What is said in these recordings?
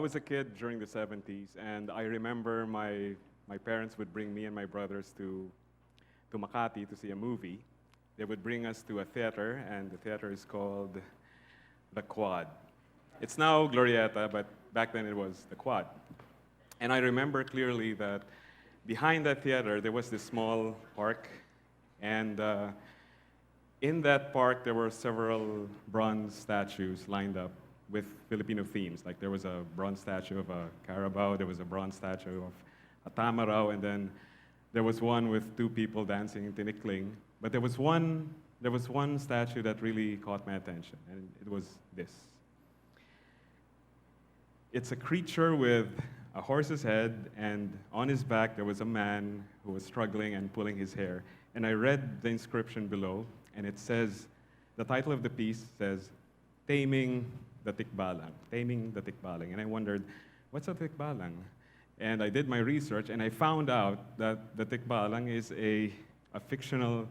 was a kid during the 70s, and I remember my parents would bring me and my brothers to Makati to see a movie. They would bring us to a theater, and the theater is called the Quad. It's now Glorieta, but back then it was the Quad. And I remember clearly that behind that theater there was this small park, and in that park there were several bronze statues lined up with Filipino themes. Like there was a bronze statue of a carabao, there was a bronze statue of a tamarao, and then there was one with two people dancing in tinikling. But there was one statue that really caught my attention, and it was this. It's a creature with a horse's head, and on his back there was a man who was struggling and pulling his hair. And I read the inscription below, and it says, the title of the piece says, Taming the Tikbalang. Taming the Tikbalang. And I wondered, what's a Tikbalang? And I did my research, and I found out that the Tikbalang is a fictional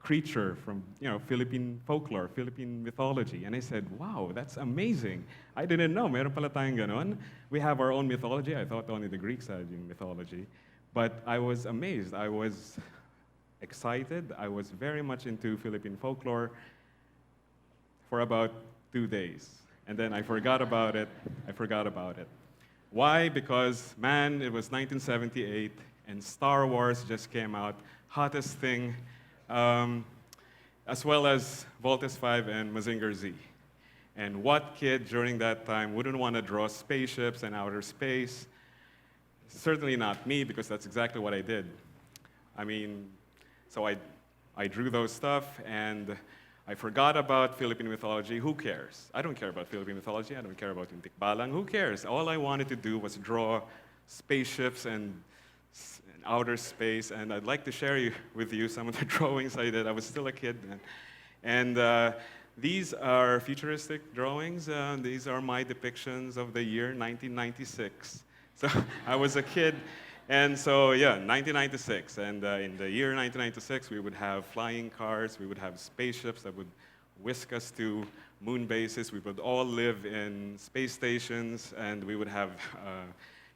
creature from Philippine folklore, Philippine mythology. And I said, wow, that's amazing. I didn't know, meron pala tayong ganon. We have our own mythology. I thought only the Greeks had mythology. But I was amazed. I was excited. I was very much into Philippine folklore for about 2 days. And then I forgot about it. Why? Because, man, it was 1978, and Star Wars just came out, hottest thing, as well as Voltes 5 and Mazinger Z. And what kid during that time wouldn't want to draw spaceships and outer space? Certainly not me, because that's exactly what I did. I mean, so I drew those stuff, and I forgot about Philippine mythology. Who cares? I don't care about Philippine mythology. I don't care about Tikbalang. Who cares? All I wanted to do was draw spaceships and outer space, and I'd like to share with you some of the drawings I did. I was still a kid then. And these are futuristic drawings. These are my depictions of the year 1996. So I was a kid, and so yeah, 1996. And in the year 1996, we would have flying cars, we would have spaceships that would whisk us to moon bases. We would all live in space stations, and we would have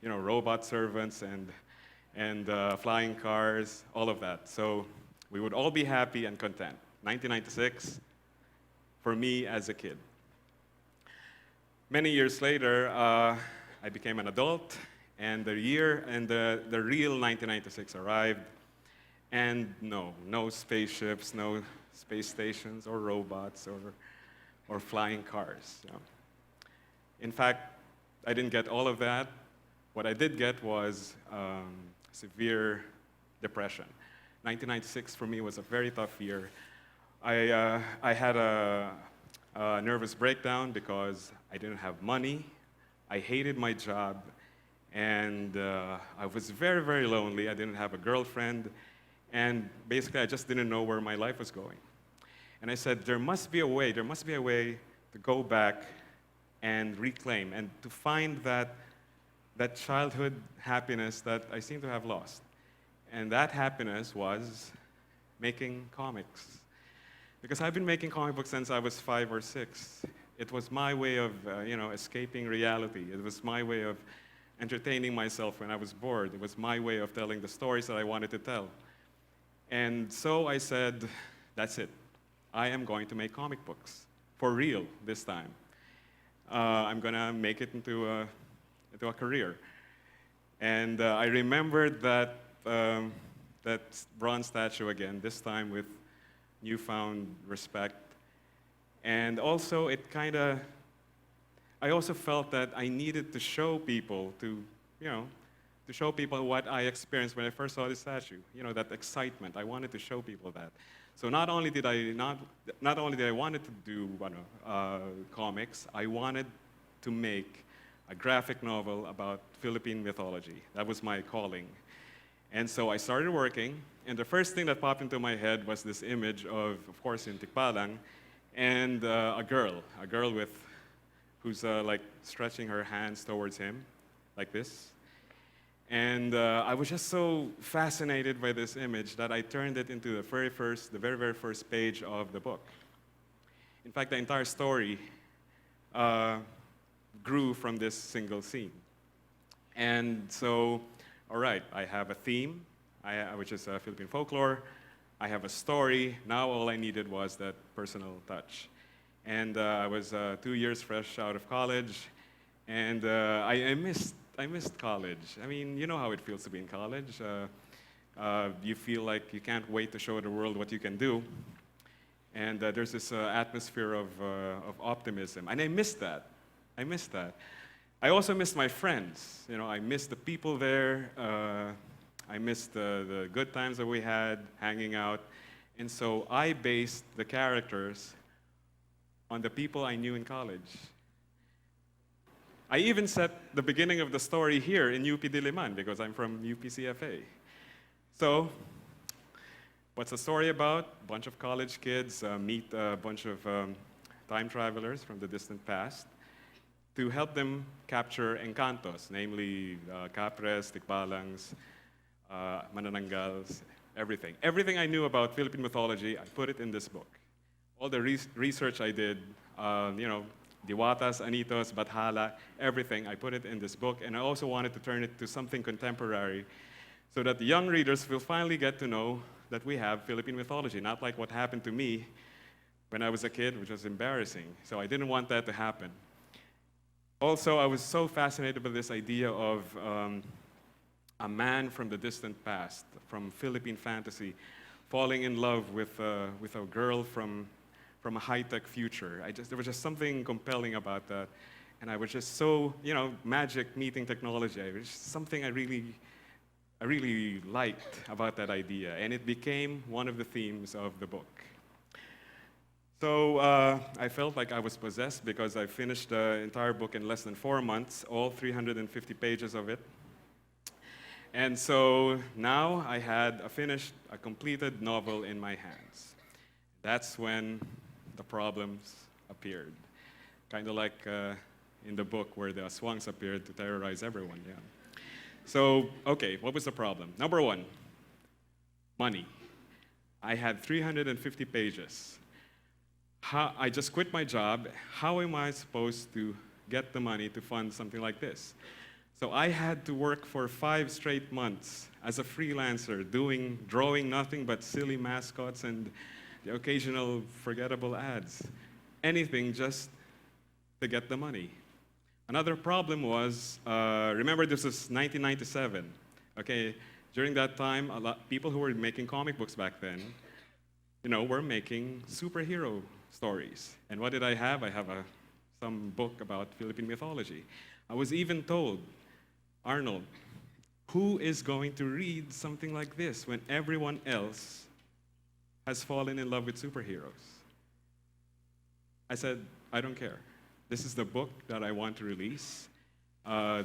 robot servants and flying cars, all of that. So we would all be happy and content. 1996, for me as a kid. Many years later, I became an adult, and the real 1996 arrived, and no spaceships, no space stations or robots or flying cars. In fact, I didn't get all of that. What I did get was severe depression. 1996 for me was a very tough year. I had a nervous breakdown because I didn't have money. I hated my job, and I was very, very lonely. I didn't have a girlfriend, and basically I just didn't know where my life was going. And I said, there must be a way to go back and reclaim and to find that childhood happiness that I seem to have lost. And that happiness was making comics. Because I've been making comic books since I was 5 or 6. It was my way of escaping reality. It was my way of entertaining myself when I was bored. It was my way of telling the stories that I wanted to tell. And so I said, that's it. I am going to make comic books, for real this time. I'm going to make it into a career. And I remembered that bronze statue again, this time with newfound respect. And also, I also felt that I needed to show people, to show people what I experienced when I first saw this statue. That excitement. I wanted to show people that. So not only did I wanted to do comics, I wanted to make a graphic novel about Philippine mythology. That was my calling. And so I started working, and the first thing that popped into my head was this image of course, in Tikbalang, and a girl who's like stretching her hands towards him, like this. And I was just so fascinated by this image that I turned it into the very, very first page of the book. In fact, the entire story, grew from this single scene. And so, all right, I have a theme, which is Philippine folklore. I have a story. Now all I needed was that personal touch. And I was 2 years fresh out of college, and I missed college. I mean, you know how it feels to be in college. You feel like you can't wait to show the world what you can do. And there's this atmosphere of optimism. And I missed that. I missed that. I also missed my friends. You know, I missed the people there. I missed the good times that we had hanging out. And so I based the characters on the people I knew in college. I even set the beginning of the story here in TEDxDiliman because I'm from UPCFA. So, what's the story about? A bunch of college kids meet a bunch of time travelers from the distant past to help them capture encantos, namely capres, tikbalangs, manananggals, everything. Everything I knew about Philippine mythology, I put it in this book. All the research I did, diwatas, anitos, bathala, everything, I put it in this book. And I also wanted to turn it to something contemporary so that the young readers will finally get to know that we have Philippine mythology, not like what happened to me when I was a kid, which was embarrassing. So I didn't want that to happen. Also, I was so fascinated by this idea of a man from the distant past, from Philippine fantasy, falling in love with a girl from a high-tech future. There was just something compelling about that. And I was just so, magic meeting technology. It was just something I really liked about that idea. And it became one of the themes of the book. So I felt like I was possessed because I finished the entire book in less than 4 months, all 350 pages of it. And so now I had a completed novel in my hands. That's when the problems appeared. Kind of like in the book where the aswangs appeared to terrorize everyone. Yeah. So, okay, what was the problem? Number one, money. I had 350 pages. I just quit my job. How am I supposed to get the money to fund something like this? So I had to work for 5 straight months as a freelancer, drawing nothing but silly mascots and the occasional forgettable ads. Anything just to get the money. Another problem was, remember this was 1997, okay? During that time, people who were making comic books back then, were making superhero stories. And what did I have? I have some book about Philippine mythology. I was even told, Arnold, who is going to read something like this when everyone else has fallen in love with superheroes? I said, I don't care. This is the book that I want to release.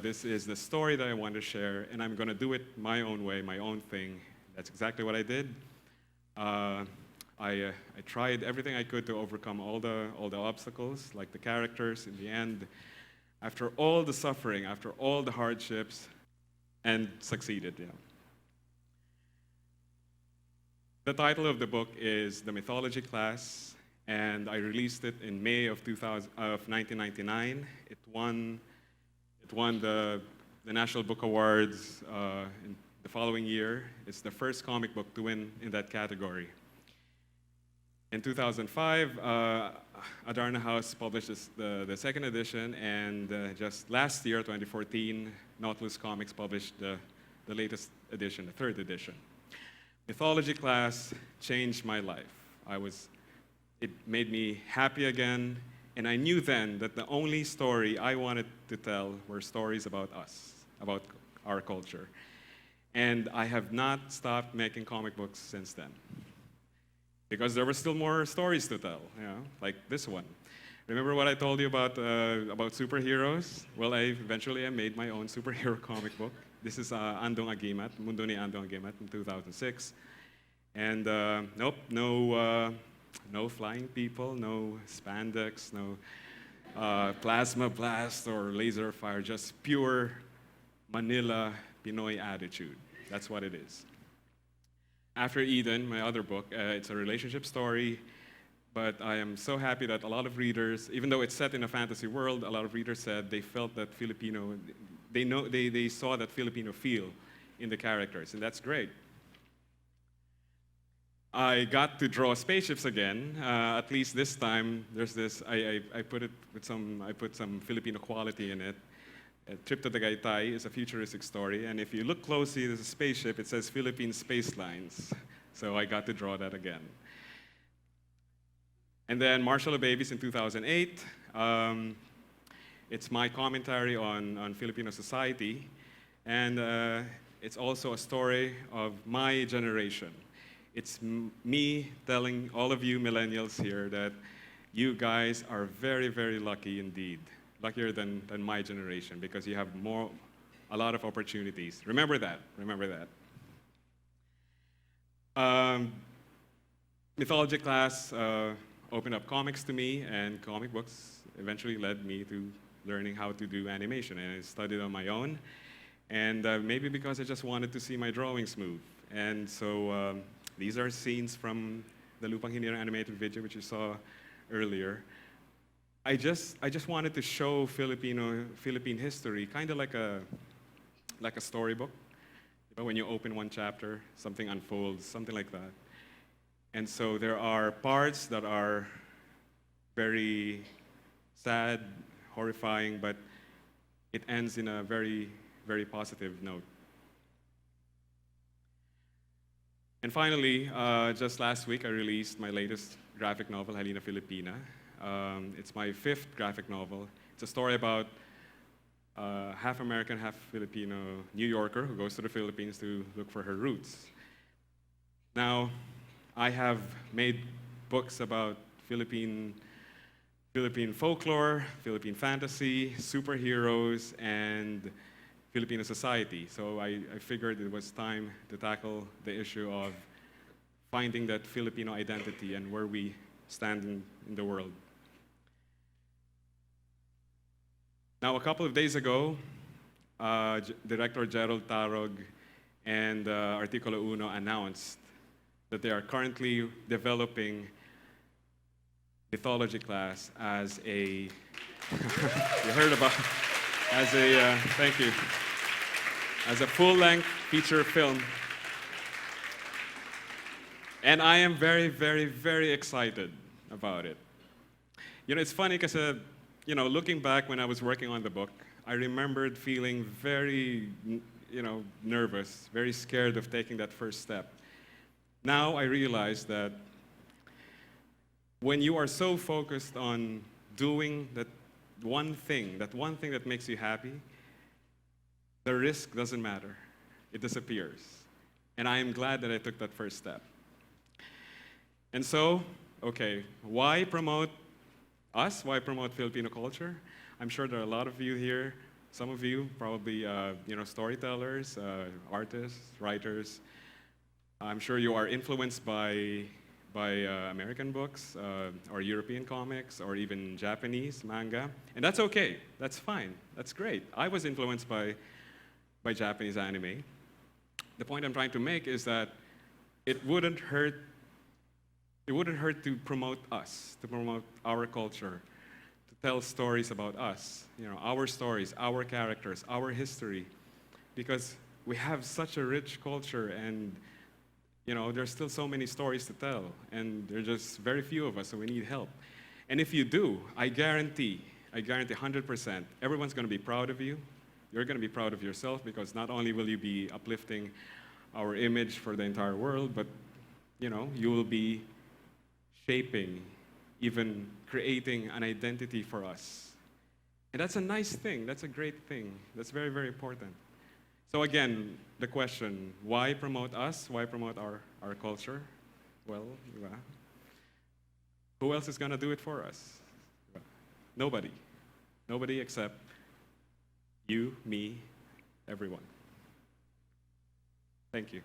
This is the story that I want to share, and I'm going to do it my own way, my own thing. That's exactly what I did. I tried everything I could to overcome all the obstacles, like the characters. In the end, after all the suffering, after all the hardships, and succeeded. Yeah. The title of the book is The Mythology Class, and I released it in May of 1999. It won the National Book Awards in the following year. It's the first comic book to win in that category. In 2005, Adarna House published the second edition, and just last year, 2014, Nautilus Comics published the latest edition, the third edition. Mythology Class changed my life. It made me happy again, and I knew then that the only story I wanted to tell were stories about us, about our culture. And I have not stopped making comic books since then. Because there were still more stories to tell, like this one. Remember what I told you about superheroes? Well, I made my own superhero comic book. This is Andong Agimat, Mundo ni Andong Agimat in 2006. And nope, no flying people, no spandex, no plasma blast or laser fire, just pure Manila Pinoy attitude. That's what it is. After Eden, my other book, it's a relationship story But I am so happy that a lot of readers, even though it's set in a fantasy world, a lot of readers said they felt that Filipino, they saw that Filipino feel in the characters, and that's great. I got to draw spaceships again. At least this time, there's this. I put some Filipino quality in it. A Trip to Tagaytay is a futuristic story, and if you look closely, there's a spaceship. It says Philippine Space Lines, so I got to draw that again. And then Marshall of Babies in 2008. It's my commentary on Filipino society, and it's also a story of my generation. It's me telling all of you millennials here that you guys are very, very lucky indeed, luckier than my generation, because you have a lot of opportunities. Remember that. Remember that. Mythology Class opened up comics to me, and comic books eventually led me to learning how to do animation, and I studied on my own, and maybe because I just wanted to see my drawings move. And so these are scenes from the Lupang Hinirang animated video, which you saw earlier. I just wanted to show Philippine history, kind of like a storybook. You know, when you open one chapter, something unfolds, something like that. And so there are parts that are very sad, horrifying, but it ends in a very, very positive note. And finally, just last week, I released my latest graphic novel, Halina Filipina. It's my 5th graphic novel. It's a story about half American, half Filipino New Yorker who goes to the Philippines to look for her roots. Now, I have made books about Philippine folklore, Philippine fantasy, superheroes, and Filipino society. So I figured it was time to tackle the issue of finding that Filipino identity and where we stand in the world. Now, a couple of days ago, Director Gerald Tarog and Articulo Uno announced that they are currently developing Mythology Class as a, you heard about, thank you, as a full-length feature film. And I am very, very, very excited about it. You know, it's funny because, looking back when I was working on the book, I remembered feeling very, nervous, very scared of taking that first step. Now I realize that when you are so focused on doing that one thing that makes you happy, the risk doesn't matter. It disappears. And I am glad that I took that first step. And so, okay, why promote us? Why promote Filipino culture? I'm sure there are a lot of you here, some of you probably storytellers, artists, writers. I'm sure you are influenced by American books, or European comics, or even Japanese manga. And that's okay. That's fine. That's great. I was influenced by Japanese anime. The point I'm trying to make is that it wouldn't hurt to promote us, to promote our culture, to tell stories about us, our stories, our characters, our history, because we have such a rich culture, and there's still so many stories to tell, and there are just very few of us, so we need help. And if you do, I guarantee 100%, everyone's going to be proud of you. You're going to be proud of yourself, because not only will you be uplifting our image for the entire world, but you will be shaping, even creating an identity for us. And that's a nice thing. That's a great thing. That's very, very important. So again, the question, why promote us? Why promote our culture? Well, who else is going to do it for us? Nobody. Nobody except you, me, everyone. Thank you.